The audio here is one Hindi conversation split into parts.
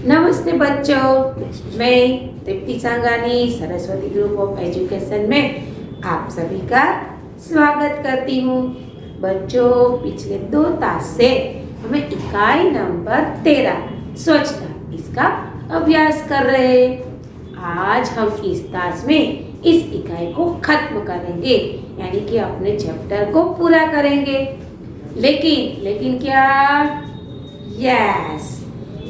नमस्ते बच्चों, मैं तृप्ति सांगानी सरस्वती ग्रुप ऑफ एजुकेशन में आप सभी का स्वागत करती हूँ। बच्चों, पिछले 2 तास से हमें इकाई नंबर 13 स्वच्छता इसका अभ्यास कर रहे हैं। आज हम इस तास में इस इकाई को खत्म करेंगे, यानी कि अपने चैप्टर को पूरा करेंगे। लेकिन क्या? यस,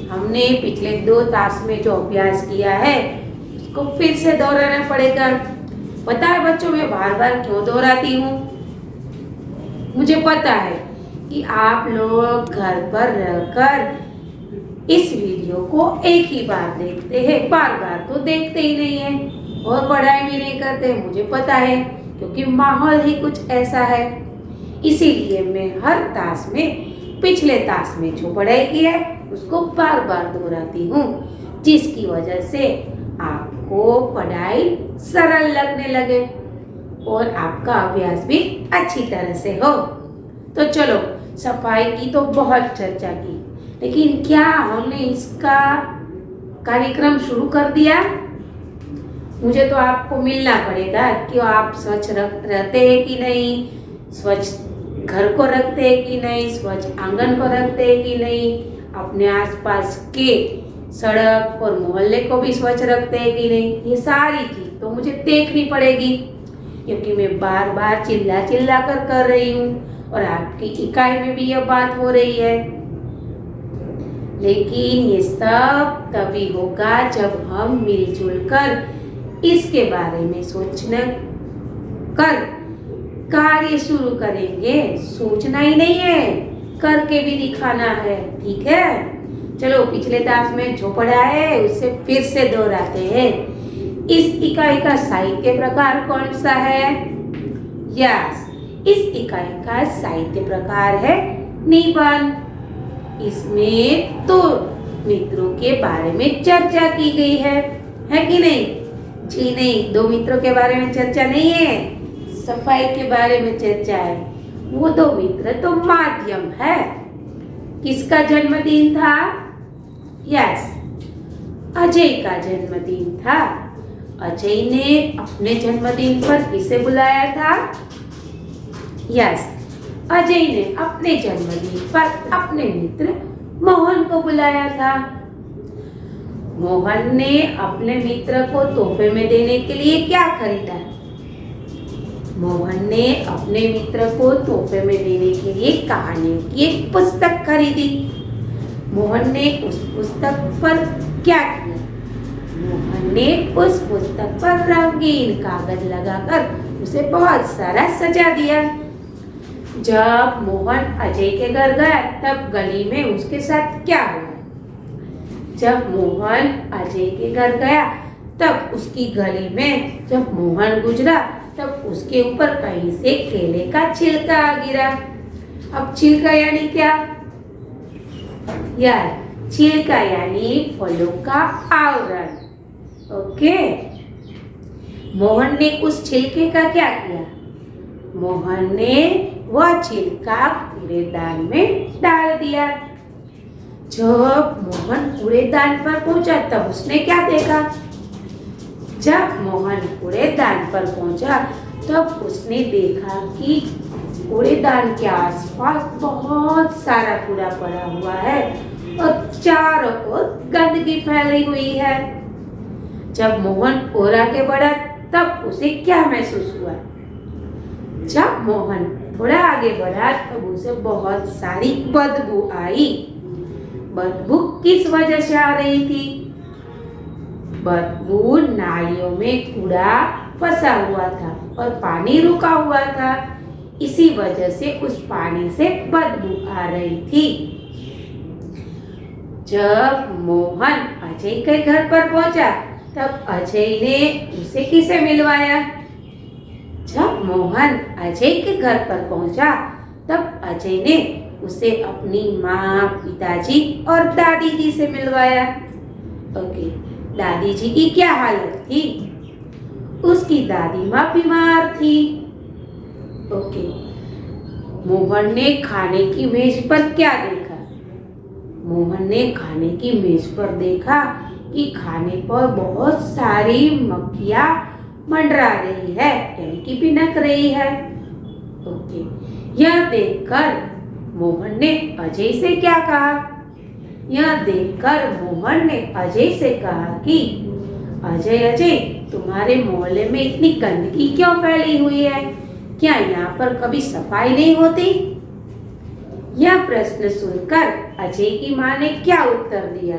हमने पिछले 2 तास में जो अभ्यास किया है उसको फिर से दोहराना पड़ेगा। पता है बच्चों, मैं बार बार क्यों दोहराती हूँ? मुझे पता है कि आप लोग घर पर रहकर इस वीडियो को एक ही बार देखते हैं, बार बार तो देखते ही नहीं है और पढ़ाई भी नहीं करते, मुझे पता है, क्योंकि माहौल ही कुछ ऐसा है। इसीलिए मैं हर तास में पिछले तास में जो पढ़ाई की है उसको बार बार दोहराती हूँ, जिसकी वजह से आपको पढ़ाई सरल लगने लगे और आपका अभ्यास भी अच्छी तरह से हो। तो चलो, सफाई की तो बहुत चर्चा की, लेकिन क्या हमने इसका कार्यक्रम शुरू कर दिया? मुझे तो आपको मिलना पड़ेगा कि आप स्वच्छ रहते हैं कि नहीं, स्वच्छ घर को रखते हैं कि नहीं, स्वच्छ आंगन को रखते हैं कि नहीं, अपने आसपास के सड़क और मोहल्ले को भी स्वच्छ रखते हैं कि नहीं। ये सारी चीज तो मुझे देखनी पड़ेगी, क्योंकि मैं बार बार चिल्ला कर रही हूँ और आपकी इकाई में भी यह बात हो रही है। लेकिन ये सब तभी होगा जब हम मिलजुल कर इसके बारे में सोचना कर कार्य शुरू करेंगे। सोचना ही नहीं है, करके भी दिखाना है, ठीक है? चलो, पिछले तास में जो पढ़ा है उससे फिर से दोहराते हैं। इस इकाई का साहित्य प्रकार कौन सा है? यस, इस इकाई का साहित्य प्रकार है निबंध। इसमें तो मित्रों के बारे में चर्चा की गई है कि नहीं? जी नहीं, 2 मित्रों के बारे में चर्चा नहीं है, सफाई के बारे में चर्चा है। वो 2 मित्र तो माध्यम है। किसका जन्मदिन था? यस, अजय का जन्मदिन था। अजय ने अपने जन्मदिन पर किसे बुलाया था? यस, अजय ने अपने जन्मदिन पर अपने मित्र मोहन को बुलाया था। मोहन ने अपने मित्र को तोहफे में देने के लिए क्या खरीदा? मोहन ने अपने मित्र को तोहफे में देने के लिए कहानियों की एक पुस्तक खरीदी। मोहन ने उस पुस्तक पर क्या किया? मोहन ने उस पुस्तक पर रंगीन कागज लगाकर उसे बहुत सारा सजा दिया। जब मोहन अजय के घर गया तब गली में उसके साथ क्या हुआ? जब मोहन अजय के घर गया तब उसकी गली में जब मोहन गुजरा तब उसके ऊपर कहीं से केले का छिलका गिरा। अब छिलका यानी क्या? यार, छिलका यानी फलों का आवरण। ओके, मोहन ने उस छिलके का क्या किया? मोहन ने वह छिलका कूड़ेदान में डाल दिया। जब मोहन कूड़ेदान पर पहुंचा तब उसने क्या देखा? जब मोहन कूड़ेदान पर पहुंचा तब उसने देखा कि कूड़ेदान के आसपास बहुत सारा कूड़ा पड़ा हुआ है और चारों ओर गंदगी फैली हुई है। जब मोहन और आगे बढ़ा तब उसे क्या महसूस हुआ? जब मोहन थोड़ा आगे बढ़ा तब उसे बहुत सारी बदबू आई। बदबू किस वजह से आ रही थी? बदबू नालियों में कूड़ा फंसा हुआ था और पानी रुका हुआ था, इसी वजह से उस पानी से बदबू आ रही थी। जब मोहन अजय के घर पर पहुंचा तब अजय ने उसे किसे मिलवाया? जब मोहन अजय के घर पर पहुंचा तब अजय ने उसे अपनी माँ, पिताजी और दादी जी से मिलवाया। ओके, दादी जी की क्या हालत थी? उसकी दादी माँ बीमार थी। ओके, मोहन ने खाने की मेज पर क्या देखा? मोहन ने खाने की मेज पर देखा कि खाने पर बहुत सारी मक्खियाँ मंडरा रही है, यानी कि भिनक रही है। ओके, यह देखकर मोहन ने अजय से क्या कहा? यह देखकर मोहन ने अजय से कहा कि अजय, तुम्हारे मोहल्ले में इतनी गंदगी क्यों फैली हुई है? क्या यहाँ पर कभी सफाई नहीं होती? यह प्रश्न सुनकर अजय की माँ ने क्या उत्तर दिया?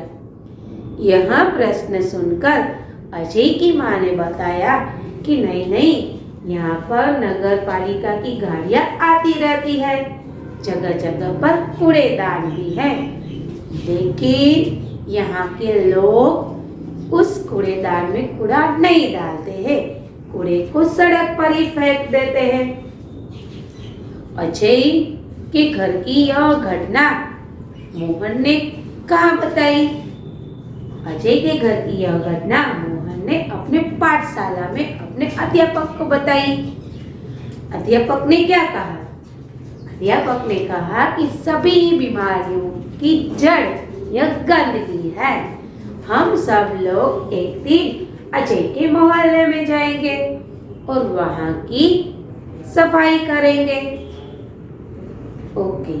यह प्रश्न सुनकर अजय की माँ ने बताया कि नहीं, यहाँ पर नगर पालिका की गाड़ियाँ आती रहती है, जगह जगह पर कूड़ेदान भी है, लेकिन यहाँ के लोग उस कूड़ेदान में कूड़ा नहीं डालते हैं, कूड़े को सड़क पर ही फेंक देते हैं। अजय के घर की यह घटना मोहन ने कहाँ बताई? अजय के घर की यह घटना मोहन ने अपने पाठशाला में अपने अध्यापक को बताई। अध्यापक ने क्या कहा? अध्यापक ने कहा कि सभी बीमारियों की जड़ यह गंदगी है। हम सब लोग एक दिन अजय के मोहल्ले में जाएंगे और वहाँ की सफाई करेंगे। ओके,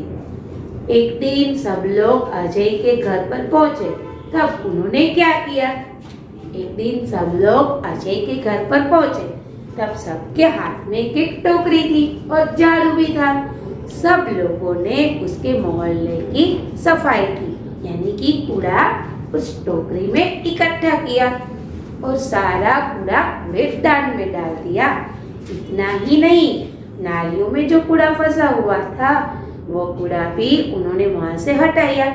एक दिन सब लोग अजय के घर पर पहुंचे। तब उन्होंने क्या किया? एक दिन सब लोग अजय के घर पर पहुंचे, तब सबके हाथ में एक टोकरी थी और झाड़ू भी था। सब लोगों ने उसके मोहल्ले की सफाई की, यानी कि कूड़ा उस टोकरी में इकट्ठा किया और सारा कूड़ा कूड़ेदान में डाल दिया। इतना ही नहीं, नालियों में जो कूड़ा फंसा हुआ था वो कूड़ा भी उन्होंने वहां से हटाया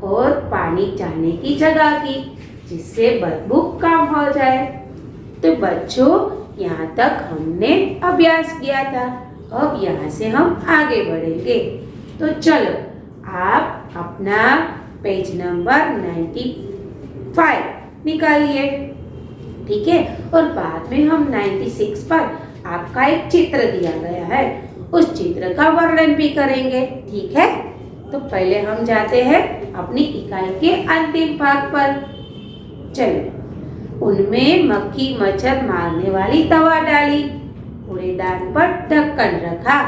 और पानी जाने की जगह की, जिससे बदबू कम हो जाए। तो बच्चों, यहाँ तक हमने अभ्यास किया था। अब यहाँ से हम आगे बढ़ेंगे। तो चलो, आप अपना पेज नंबर 95 निकालिए, ठीक है? और बाद में हम 96 पर आपका एक चित्र दिया गया है, उस चित्र का वर्णन भी करेंगे, ठीक है? तो पहले हम जाते हैं अपनी इकाई के अंतिम भाग पर। चलो, उनमें मक्खी मच्छर मारने वाली दवा डाली, कूड़ेदान पर ढक्कन रखा,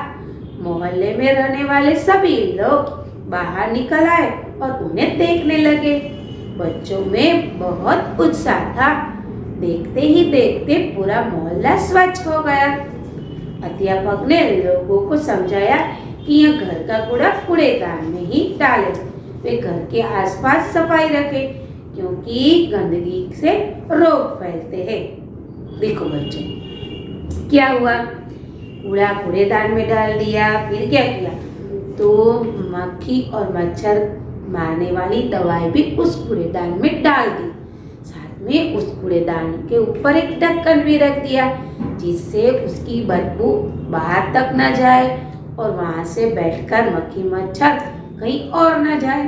मोहल्ले में रहने वाले सभी लोग बाहर निकल आए और उन्हें देखने लगे। बच्चों में बहुत उत्साह था। देखते ही देखते पूरा मोहल्ला स्वच्छ हो गया। अध्यापक ने लोगों को समझाया कि यह घर का कूड़ा कूड़ेदान में ही डालें, वे घर के आसपास सफाई रखें, क्योंकि गंदगी से रोग फैलते हैं। देखो बच्चों, क्या हुआ? कूड़ा कूड़ेदान में डाल दिया, फिर क्या किया? तो मक्खी और मच्छर मारने वाली दवाई भी उस कूड़ेदान में डाल दी। साथ में उस कूड़ेदान के ऊपर एक ढक्कन भी रख दिया, जिससे उसकी बदबू बाहर तक न जाए और वहां से बैठकर मक्खी मच्छर कहीं और न जाए।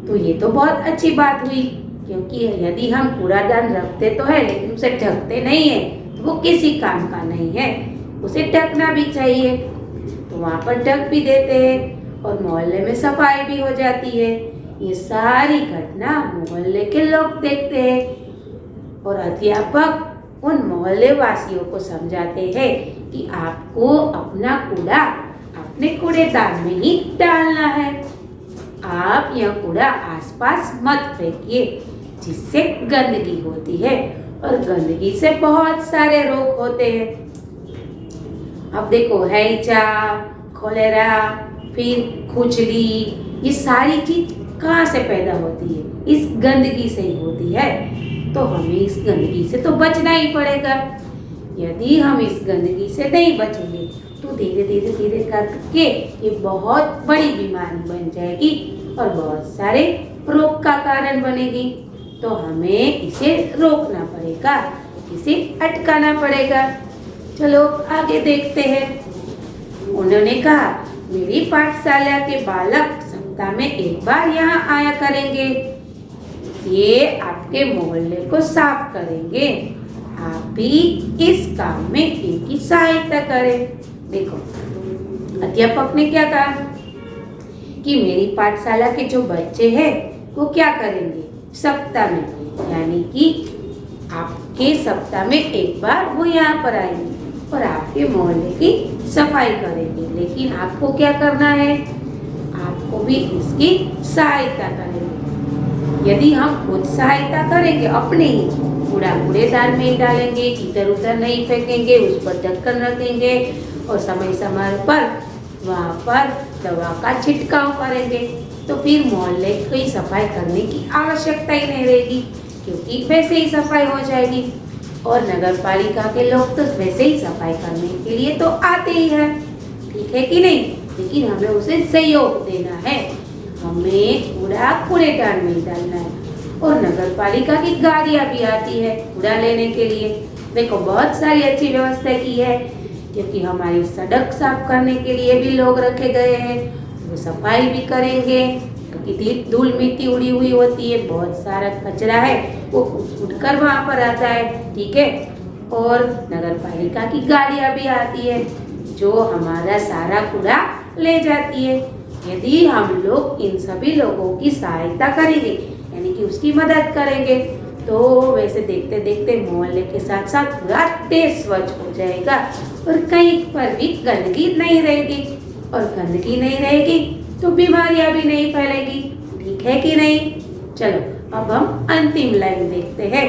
तो ये तो बहुत अच्छी बात हुई, क्योंकि यदि हम कूड़ादान रखते तो है लेकिन उसे ढकते नहीं है तो वो किसी काम का नहीं है, उसे ढकना भी चाहिए। तो वहाँ पर ढक भी देते हैं और मोहल्ले में सफाई भी हो जाती है। ये सारी घटना मोहल्ले के लोग देखते हैं और अध्यापक उन मोहल्ले वासियों को समझाते हैं कि आपको अपना कूड़ा अपने कूड़ेदान में ही डालना है। आप यह कूड़ा आसपास मत फेंकिए, जिससे गंदगी होती है और गंदगी से बहुत सारे रोग होते हैं। अब देखो, हैजा, खोलेरा, फिर खुजली, ये सारी चीज कहाँ से पैदा होती है? इस गंदगी से ही होती है। तो हमें इस गंदगी से तो बचना ही पड़ेगा। यदि हम इस गंदगी से नहीं बचेंगे तो धीरे धीरे धीरे करके ये बहुत बड़ी बीमारी बन जाएगी और बहुत सारे रोग का कारण बनेगी। तो हमें इसे रोकना पड़ेगा, इसे अटकाना पड़ेगा। चलो आगे देखते हैं। उन्होंने कहा, मेरी पाठशाला के बालक सप्ताह में एक बार यहाँ आया करेंगे। ये आपके मोहल्ले को साफ करेंगे। आप भी इस काम में इनकी सहायता करें। देखो, अध्यापक ने क्या कहा कि मेरी पाठशाला के जो बच्चे हैं वो क्या करेंगे, सप्ताह में, यानी कि आपके सप्ताह में एक बार वो यहाँ पर आएंगे और आपके मोहल्ले की सफाई करेंगे। लेकिन आपको क्या करना है, आपको भी इसकी सहायता करेंगे। यदि हम खुद सहायता करेंगे अपने ही, कूड़ा कूड़ेदान में ही डालेंगे, इधर उधर नहीं फेंकेंगे, उस पर ढक्कन रखेंगे और समय समय पर वहाँ पर दवा का छिड़काव करेंगे, तो फिर मोहल्ले की सफाई करने की आवश्यकता ही नहीं रहेगी, क्योंकि वैसे ही सफाई हो जाएगी। और नगर पालिका के लोग तो वैसे ही सफाई करने के लिए तो आते ही हैं, ठीक है कि नहीं। लेकिन हमें उसे सहयोग देना है, हमें कूड़ा कूड़ेदान में डालना है। और नगर पालिका की गाड़ियाँ भी आती है कूड़ा लेने के लिए। देखो बहुत सारी अच्छी व्यवस्था की है, क्योंकि हमारी सड़क साफ करने के लिए भी लोग रखे गए हैं, वो सफाई भी करेंगे, क्योंकि धूल मिट्टी उड़ी हुई होती है, बहुत सारा कचरा है वो उड़कर वहाँ पर आता है, ठीक है। और नगर पालिका की गाड़ियाँ भी आती है जो हमारा सारा कूड़ा ले जाती है। यदि हम लोग इन सभी लोगों की सहायता करेंगे, यानी कि उसकी मदद करेंगे, तो वैसे देखते देखते मोहल्ले के साथ साथ पूरा देश स्वच्छ हो जाएगा और कहीं पर भी गंदगी नहीं रहेगी। और गंदगी नहीं रहेगी तो बीमारियां भी नहीं फैलेगी, ठीक है कि नहीं। चलो अब हम अंतिम लाइन देखते हैं।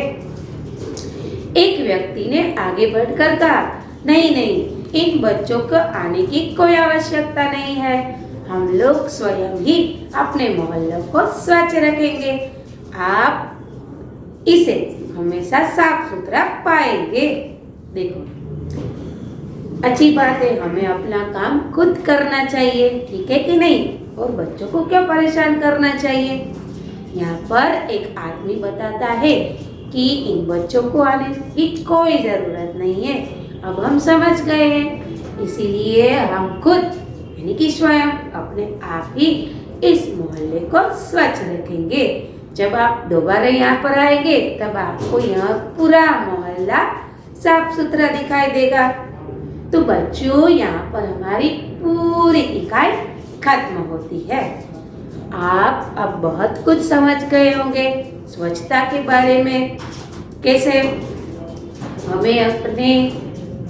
एक व्यक्ति ने आगे बढ़कर कहा, नहीं नहीं, इन बच्चों को आने की कोई आवश्यकता नहीं है, हम लोग स्वयं ही अपने मोहल्ले को स्वच्छ रखेंगे, आप इसे हमेशा साफ सुथरा पाएंगे। देखो अच्छी बात है, हमें अपना काम खुद करना चाहिए, ठीक है कि नहीं, और बच्चों को क्यों परेशान करना चाहिए। यहाँ पर एक आदमी बताता है कि इन बच्चों को आने की कोई ज़रूरत नहीं है, अब हम समझ गए हैं, इसीलिए हम खुद यानी कि स्वयं अपने आप ही इस मोहल्ले को स्वच्छ रखेंगे। जब आप दोबारा यहाँ पर आएंगे तब आपको यहाँ पूरा मोहल्ला साफ सुथरा दिखाई देगा। तो बच्चों, यहाँ पर हमारी पूरी इकाई खत्म होती है। आप अब बहुत कुछ समझ गए होंगे स्वच्छता के बारे में, कैसे हमें अपने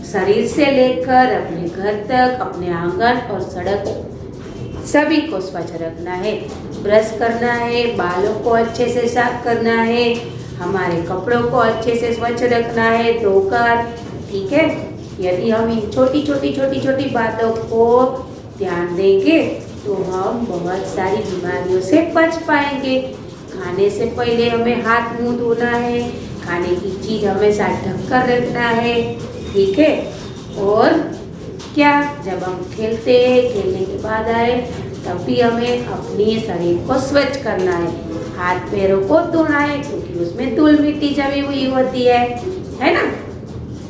शरीर से लेकर अपने घर तक, अपने आंगन और सड़क सभी को स्वच्छ रखना है। ब्रश करना है, बालों को अच्छे से साफ करना है, हमारे कपड़ों को अच्छे से स्वच्छ रखना है धोकर, ठीक है। यदि हम इन छोटी छोटी बातों को ध्यान देंगे तो हम बहुत सारी बीमारियों से बच पाएंगे। खाने से पहले हमें हाथ मुंह धोना है, खाने की चीज़ हमेशा ढक कर रखना है, ठीक है। और क्या, जब हम खेलते हैं, खेलने के बाद आए तब भी हमें अपने शरीर को स्वच्छ करना है, हाथ पैरों को धोना है, क्योंकि उसमें धूल मिट्टी जमी हुई होती है ना।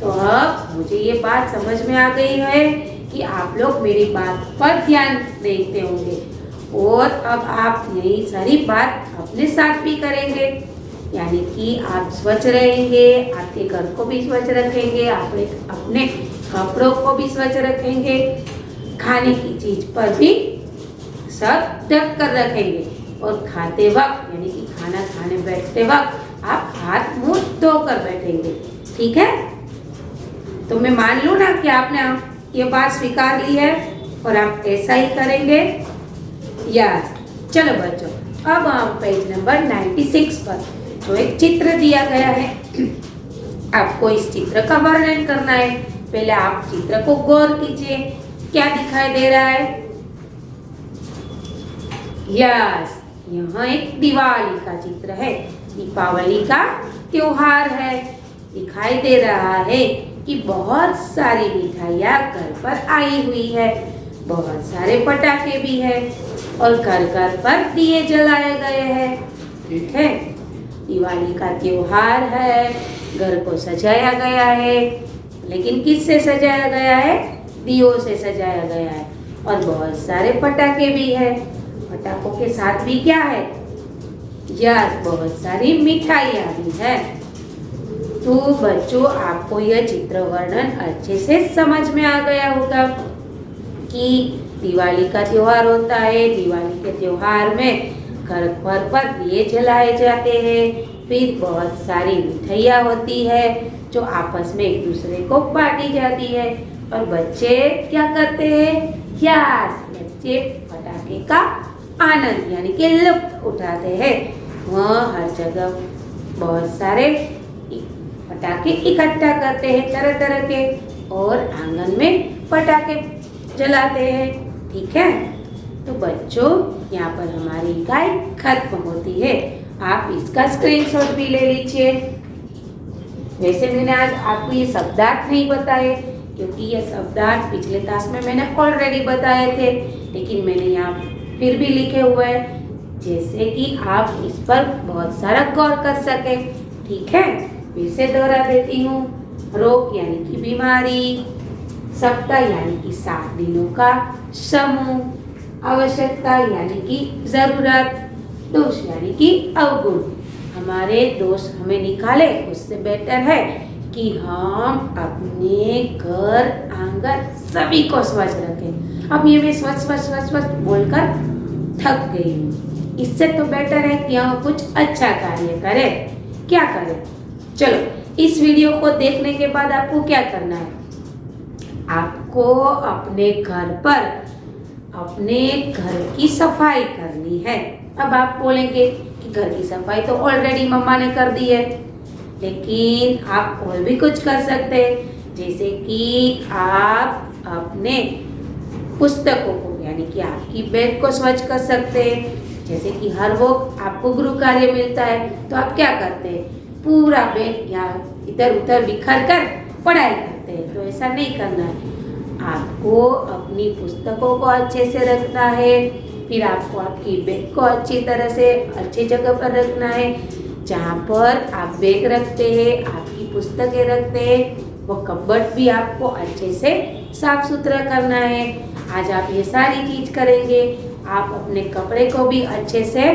तो अब मुझे ये बात समझ में आ गई है कि आप लोग मेरी बात पर ध्यान देते होंगे, और अब आप यही सारी बात अपने साथ भी करेंगे, यानी कि आप स्वच्छ रहेंगे, आपके घर को भी स्वच्छ रखेंगे, आप अपने कपड़ों को भी स्वच्छ रखेंगे, खाने की चीज पर भी सब ढक कर रखेंगे, और खाते वक्त यानी कि खाना खाने बैठते वक्त आप हाथ मुंह धोकर बैठेंगे, ठीक है। तो मैं मान लूँ ना कि आपने ये बात स्वीकार ली है और आप ऐसा ही करेंगे यार। चलो बच्चों, अब हम पेज नंबर 96 पर जो एक चित्र दिया गया है, आपको इस चित्र का वर्णन करना है। पहले आप चित्र को गौर कीजिए, क्या दिखाई दे रहा है। यस, यहाँ एक दिवाली का चित्र है, दीपावली का त्योहार है। दिखाई दे रहा है कि बहुत सारी मिठाइयाँ घर पर आई हुई है, बहुत सारे पटाखे भी है, और घर घर पर दिए जलाए गए हैं, ठीक है। दिवाली का त्योहार है, घर को सजाया गया है, लेकिन किससे सजाया गया है, दियों से सजाया गया है, और बहुत सारे पटाखे भी है। पटाखों के साथ भी क्या है, यस, बहुत सारी मिठाइयाँ भी है। तो बच्चों, आपको यह चित्र वर्णन अच्छे से समझ में आ गया होगा कि दिवाली का त्योहार होता है। दिवाली के त्योहार में घर भर पर दिए जलाए जाते हैं। फिर बहुत सारी मिठाइयाँ होती है जो आपस में एक दूसरे को बांटी जाती है। और बच्चे क्या करते हैं? बच्चे पटाखे का आनंद यानी कि लुत्फ उठाते हैं। वह हर जगह बहुत सारे पटाखे इकट्ठा करते हैं तरह तरह के, और आंगन में पटाखे जलाते हैं। ठीक है, तो बच्चों यहाँ पर हमारी इकाई खत्म होती है। आप इसका स्क्रीनशॉट भी ले लीजिए। वैसे मैंने आज आपको ये शब्दार्थ नहीं बताए, क्योंकि ये शब्दार्थ पिछले क्लास में मैंने ऑलरेडी बताए थे, लेकिन मैंने यहाँ फिर भी लिखे हुए हैं, जैसे कि आप इस पर बहुत सारा गौर कर सके। ठीक है, फिर से दोहरा देती हूँ। रोग यानी कि बीमारी, सप्ताह यानी कि 7 दिनों का समूह, आवश्यकता यानी कि जरूरत, दोष यानी कि अवगुण। हमारे दोष हमें निकाले, उससे बेटर है कि हम अपने घर आंगन सभी को स्वच्छ रखें। अब ये मैं स्वच्छ स्वच्छ स्वच्छ स्वच्छ बोलकर थक गई हूँ। इससे तो बेटर है कि हम कुछ अच्छा कार्य करें। क्या करें? चलो, इस वीडियो को देखने के बाद आपको क्या करना है? आपको अपने घर पर अपने घर की सफाई करनी है। अब आप बोलेंगे कि घर की सफाई तो ऑलरेडी मम्मा ने कर दी है, लेकिन आप और भी कुछ कर सकते हैं। जैसे कि आप अपने पुस्तकों को यानी कि आपकी बैग को स्वच्छ कर सकते हैं। जैसे कि हर वक्त आपको गृह कार्य मिलता है, तो आप क्या करते हैं? पूरा बैग यहाँ इधर उधर बिखर कर पढ़ाई करते हैं। तो ऐसा नहीं करना है। आपको अपनी पुस्तकों को अच्छे से रखना है। फिर आपको आपकी बैग को अच्छी तरह से अच्छी जगह पर रखना है। जहाँ पर आप बैग रखते हैं, आपकी पुस्तकें रखते हैं, वो कबर्ड भी आपको अच्छे से साफ सुथरा करना है। आज आप ये सारी चीज करेंगे। आप अपने कपड़े को भी अच्छे से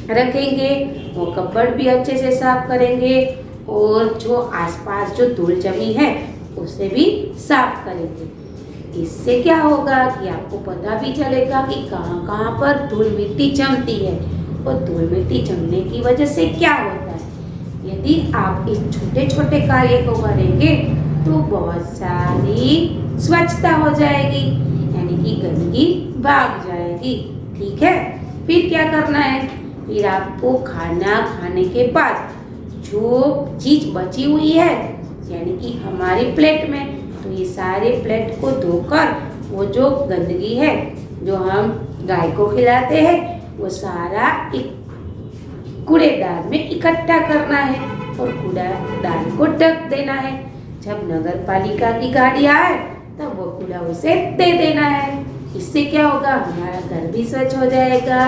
रखेंगे, वो कबर्ड भी अच्छे से साफ करेंगे, और जो आसपास जो धूल जमी है उसे भी साफ करेंगे। इससे क्या होगा कि आपको पता भी चलेगा कि कहाँ कहाँ पर धूल मिट्टी जमती है, और धूल मिट्टी जमने की वजह से क्या होता है। यदि आप इस छोटे छोटे कार्य को करेंगे तो बहुत सारी स्वच्छता हो जाएगी, यानी कि गंदगी भाग जाएगी। ठीक है, फिर क्या करना है? फिर आपको खाना खाने के बाद जो चीज बची हुई है यानी कि हमारी प्लेट में, तो ये सारे प्लेट को धोकर वो जो गंदगी है जो हम गाय को खिलाते हैं वो सारा एक कूड़ेदान में इकट्ठा करना है, और कूड़ेदान को ढक देना है। जब नगर पालिका की गाड़ी आए तब वो कूड़ा उसे दे देना है। इससे क्या होगा? हमारा घर भी स्वच्छ हो जाएगा,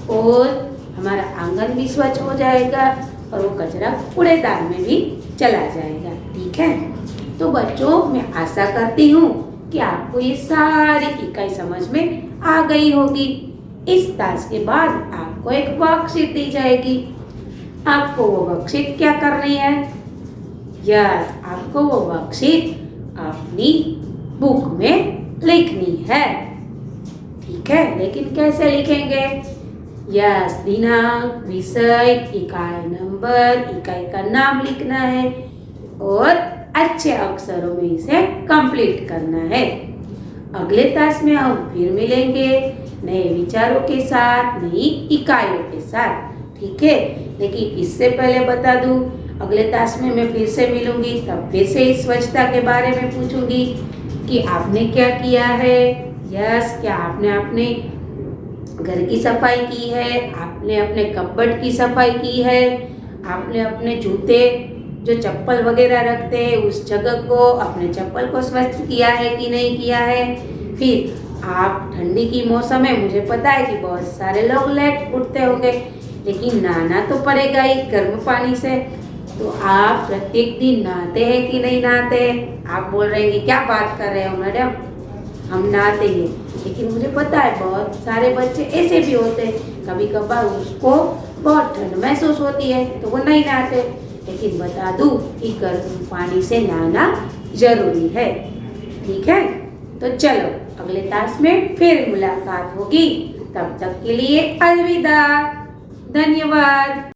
और हमारा आंगन भी स्वच्छ हो जाएगा, और वो कचरा कूड़ेदान में भी चला जाएगा। ठीक है, तो बच्चों, मैं आशा करती हूँ कि आपको ये सारी इकाई समझ में आ गई होगी। इस टास्क के बाद आपको एक वर्कशीट दी जाएगी। आपको वो वर्कशीट क्या करनी है? यस, आपको वो वर्कशीट अपनी बुक में लिखनी है। ठीक है, लेकिन कैसे लिखेंगे? यस, दिनांक, विषय, इकाई नंबर, इकाई का नाम लिखना है, और अच्छे अक्षरों में इसे कंप्लीट करना है। अगले टास्क में हम फिर मिलेंगे नए विचारों के साथ, नई इकाइयों के साथ। ठीक है, लेकिन इससे पहले बता दूं, अगले टास्क में मैं फिर से मिलूंगी, तब फिर से इस स्वच्छता के बारे में पूछूंगी कि आपने क्या किया है। यस, क्या आपने अपने घर की सफाई की है, आपने अपने कपबोर्ड की सफाई की है, आपने अपने जूते जो चप्पल वगैरह रखते हैं उस जगह को, अपने चप्पल को स्वच्छ किया है कि नहीं किया है। फिर आप ठंडी की मौसम में, मुझे पता है कि बहुत सारे लोग लेट उठते होंगे, लेकिन नहाना तो पड़ेगा ही गर्म पानी से। तो आप प्रत्येक दिन नहाते हैं कि नहीं नहाते? आप बोल रहे हैं कि क्या बात कर रहे हो मैडम, हम नहाते हैं, लेकिन मुझे पता है बहुत सारे बच्चे ऐसे भी होते हैं, कभी कभार उसको बहुत ठंड महसूस होती है तो वो नहीं नहाते। लेकिन बता दूं कि गर्म पानी से नहाना जरूरी है। ठीक है, तो चलो अगले तास में फिर मुलाकात होगी। तब तक के लिए अलविदा। धन्यवाद।